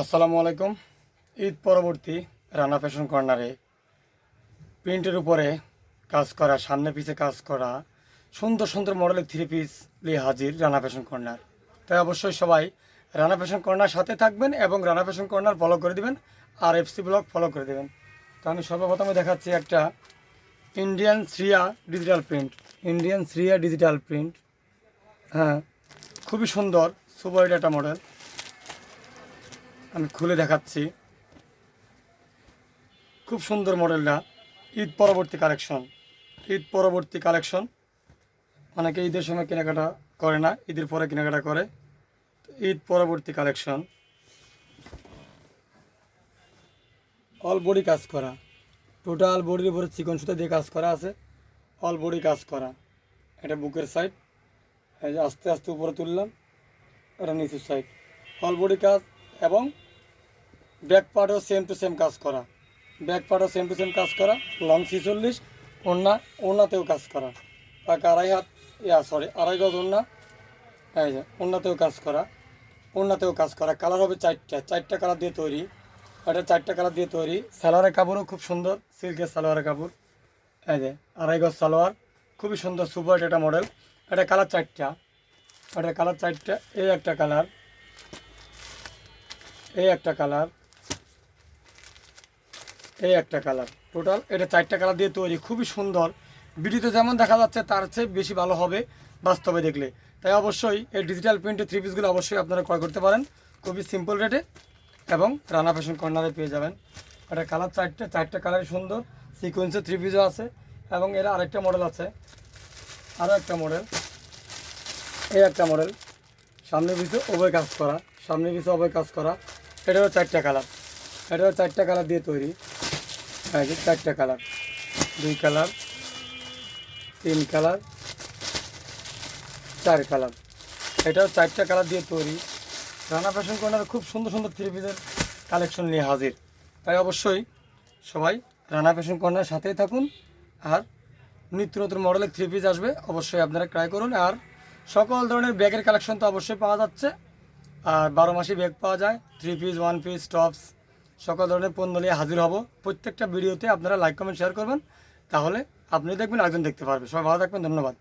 আসসালামু আলাইকুম। ঈদ পরবর্তী রানা ফ্যাশন কর্নারে প্রিন্টের উপরে কাজ করা, সামনে পিছে কাজ করা সুন্দর সুন্দর মডেলের থ্রি পিস নিয়ে হাজির রানা ফ্যাশন কর্নার। তাই অবশ্যই সবাই রানা ফ্যাশন কর্নার সাথে থাকবেন এবং রানা ফ্যাশন কর্নার ফলো করে দিবেন আর এফসি ব্লগ ফলো করে দেবেন। তো আমি সর্বপ্রথমে দেখাচ্ছি একটা ইন্ডিয়ান শ্রিয়া ডিজিটাল প্রিন্ট। হ্যাঁ, খুবই সুন্দর সুপার একটা মডেল। আমি খুলে দেখাচ্ছি, খুব সুন্দর মডেলটা। ঈদ পরবর্তী কালেকশন। অনেকে ঈদের সময় কেনাকাটা করে না, ঈদের পরে কেনাকাটা করে। ঈদ পরবর্তী কালেকশন, অল বডি কাজ করা, টোটাল বডির উপরে চিকন সুতা দিয়ে কাজ করা আছে, অল বডি কাজ করা। এটা বুকের সাইড, এই যে আস্তে আস্তে উপরে তুললাম, এটা নিচের সাইড, অল বডি কাজ। এবং ব্যাক পার্টও সেম টু সেম কাজ করা, লং 46, ওড়নাতেও কাজ করা, পাকা আড়াই গজ ওড়না। এই যে ওড়নাতেও কাজ করা, কালার হবে চারটা কালার দিয়ে তৈরি। এটা 4টা কালার দিয়ে তৈরি। সালোয়ারের কাপড়ও খুব সুন্দর, সিল্কের সালোয়ারের কাপড়। এই যে আড়াই গজ সালোয়ার, খুবই সুন্দর সুপার একটা মডেল। এটা কালার 4টা, এই একটা কালার, এই একটা কালার, টোটাল এটা 4টা কালার দিয়ে তৈরি। খুবই সুন্দর, ভিডিওতে যেমন দেখা যাচ্ছে তার চেয়ে বেশি ভালো হবে বাস্তবে দেখলে। তাই অবশ্যই এই ডিজিটাল প্রিন্টের থ্রি পিসগুলো অবশ্যই আপনারা ক্রয় করতে পারেন খুবই সিম্পল রেটে, এবং রানা ফ্যাশন কর্নারে পেয়ে যাবেন। এটা কালার 4টা কালারই সুন্দর, সিকোয়েন্সের থ্রি পিসও আছে। এবং এর আরেকটা মডেল আছে, আরও একটা মডেল, এই একটা মডেল, সামনে পিছু ওভাবে কাজ করা। এটারও 4টা কালার দিয়ে তৈরি। এই যে 4টা কালার, 2 কালার, 3 কালার, 4 কালার। এটাও 4টা কালার দিয়ে তৈরি। রানা ফ্যাশন কর্নার খুব সুন্দর সুন্দর থ্রি পিসের কালেকশন নিয়ে হাজির। তাই অবশ্যই সবাই রানা ফ্যাশন কর্নারের সাথেই থাকুন। আর নিত্য নতুন মডেলের থ্রি পিস আসবে, অবশ্যই আপনারা ট্রাই করুন। আর সকল ধরনের ব্যাগের কালেকশন তো অবশ্যই পাওয়া যাচ্ছে। আর 12 মাসি ব্যাগ পাওয়া যায়, three piece, one piece, tops, সকল ধরনের পণ্য নিয়ে হাজির হব। প্রত্যেকটা ভিডিওতে আপনারা লাইক কমেন্ট শেয়ার করবেন, তাহলে আপনি দেখবেন একজন দেখতে পারবে। সবাই ভালো থাকবেন, ধন্যবাদ।